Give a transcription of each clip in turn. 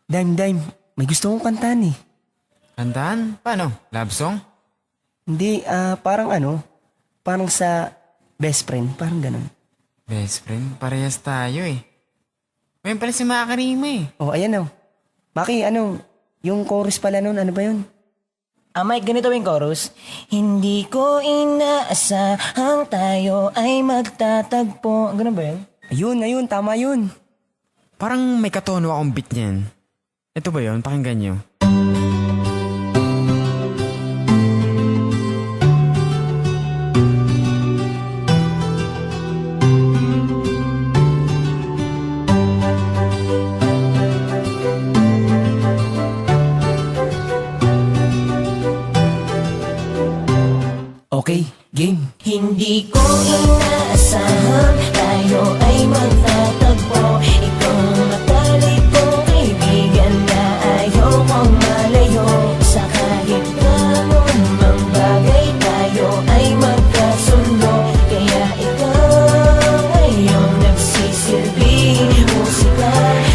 Dime, may gusto kong kantahan eh. Kantahan? Paano? Love song? Hindi, parang parang sa best friend, parang ganun. Best friend? Parehas tayo eh. Ngayon pala si Maka Karima eh. Oh, ayan oh. Maki, yung chorus pala nun, ano ba yun? Mike, ganito yung chorus. Hindi ko inaasahang tayo ay magtatagpo. Ganun ba yun? Ayun, tama yun. Parang may katono akong beat niyan. Ito ba yun? Pakinggan nyo. Okay, game. Hindi ko inaasahan tayo ay magtatagpo. Ikaw matalik kong kaibigan na ayaw kong malayo. Sa kahit anong mang bagay tayo ay magkasundo. Kaya ikaw ngayon nagsisilbing musika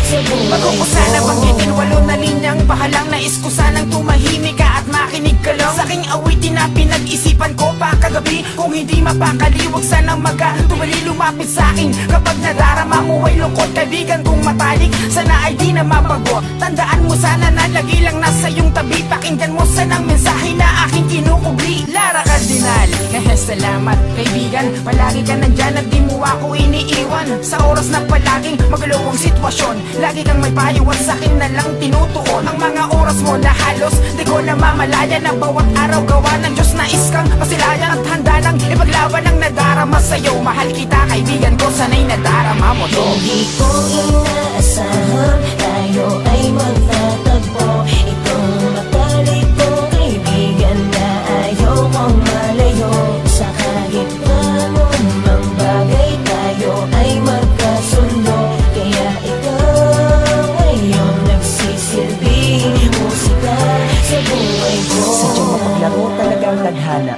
sa buhay Bago ko sana banggitin walo na linyang bahalang nais ko sanang tumahimik ka at makinig ka lang sa aking awitin na pinag-isipan ko pa kagabi. Kung hindi mapakaliwag sanang magkatubali lumapit sa akin kapag nadarama mo ay lungkot. Kaibigan kong matalik sana ay di na mabago. Tandaan mo sana na lagi lang nasa iyong tabi. Pakinggan mo sanang mensahe na aking kinukubli. Lara Cardinal, salamat kaibigan. Palagi ka nandyan at di mo ako iniiwan. Sa oras na palaging magalawang sitwasyon, lagi kang may payo at sa'kin na lang tinutuon. Ang mga oras mo na halos di ko na mamalaya na bawat araw gawa ng Diyos na iskang pasilayan at handa nang ipaglaban ang nadarama sa'yo. Mahal kita kaibigan ko, sana'y nadarama mo to. Hindi ko inaasahan tayo ay magtatagpo. Ikaw matalik kong kaibigan na ayaw kong malayo. Sa kahit anong mang bagay tayo ay magkasundo. Kaya ikaw ngayon nagsisilbing musika sa buhay ko. Sadyang mapaglaro talaga ang tadhana.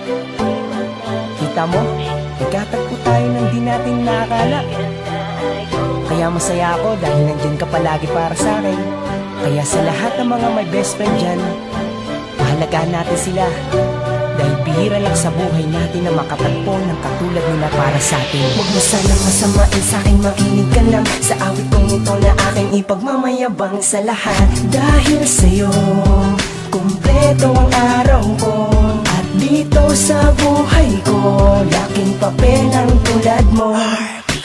Kita mo, nagkatagpo tayo ng di natin naakala. Kaya masaya ako dahil nandyan ka palagi para sa akin. Kaya sa lahat ng mga may best friend dyan, mahalagaan natin sila. Dahil bihira lang sa buhay natin na makatagpo ng katulad nila para sa atin. Huwag mo sanang masamain sa akin, makinig ka lang sa awit kong ito na aking ipagmamayabang sa lahat. Dahil sa'yo, kumpleto ang araw ko. At dito sa buhay ko, laking papel ang tulad mo.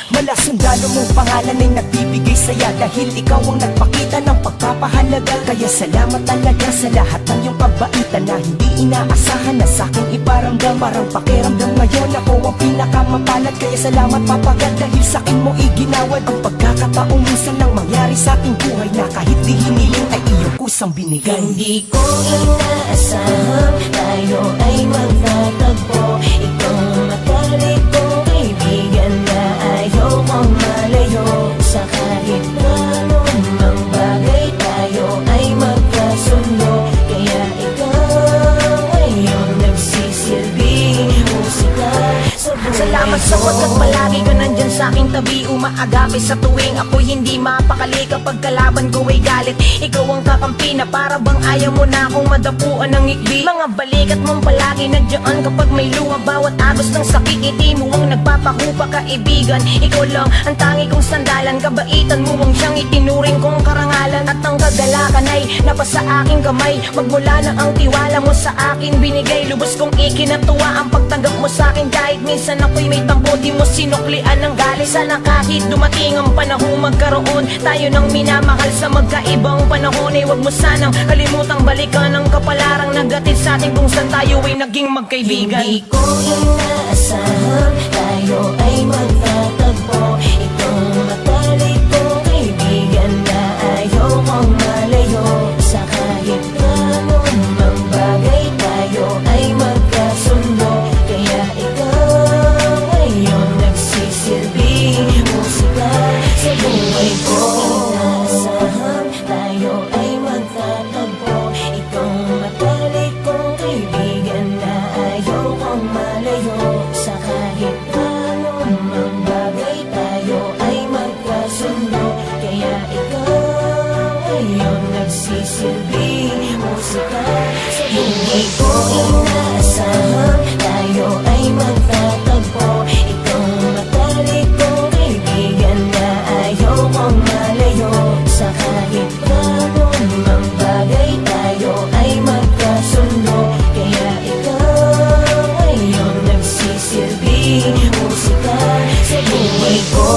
Mala sundalo mong pangalan ay nagbibigay saya. Dahil ikaw ang nagpakita ng pagpapahalaga. Kaya salamat talaga sa lahat ng iyong kabaitan na hindi inaasahan na sa'king iparamdam. Parang pakiramdam ngayon ako ang pinakamapalad. Kaya salamat papagat dahil sa'kin mo iginawad ang pagkakataong minsan lang mangyari sa ating buhay na kahit di hiniling ay iyong kusang binigay. Hindi ko inaasahan tayo ay magtatagpo. Ikaw matalik kong kaibigan na ayaw kong malayo. Sa kahit anong mang bagay tayo ay magkasundo. Kaya ikaw ngayon nagsisilbing musika sa buhay ko. Salamat sapagkat palagi ka nandyan sa aking tabi. Umaagapi sa tuwing ako'y hindi mapakali. Kapag kalaban ko ay galit, ikaw ang kakampi na para bang ayaw mo na akong madapuan ng ikbi. Mga balikat mong palagi nandiyan kapag may luha. Bawat agos ng sakit, ngiti mo ang nagpapahupa kaibigan. Ikaw lang ang tangi kong sandalan. Kabaitan mo ang siyang itinuring kong karangalan. At ang kagalakan ay napasa aking kamay. Magmula na ang tiwala mo sa akin binigay. Lubos kong ikinatuwa ang pagtanggap mo sa akin. Kahit minsan ako'y may tampo, di mo sinuklian ng galit. Sana kahit dumating ang panahon magkaroon tayo ng minamahal sa magkaibang panahon. Ay huwag mo sanang kalimutang balikan ang kapalarang nagatid sa atin kung saan tayo ay naging magkaibigan. Hindi ko inaasahan tayo ay magtatagpo. Ikaw matalik kong kaibigan na ayaw kong malayo. Sa kahit anong mang bagay tayo ay magkasundo. Kaya ikaw ngayon nagsisilbing musika sa buhay ko. Inaasahan tayo ay magtatagpo. Ikaw matalik kong kaibigan na ayaw kong malayo. Sa kahit anong mang bagay tayo ay magkasundo. Kaya ikaw ngayon nagsisilbing musika sa buhay ko. Inaasahan tayo ay magtatagpo. Itong matalik kong kaibigan na ayaw kong malayo. Sa kahit anong mang bagay tayo ay magkasundo. Kaya ikaw ngayon nagsisilbing musika sa buhay ko.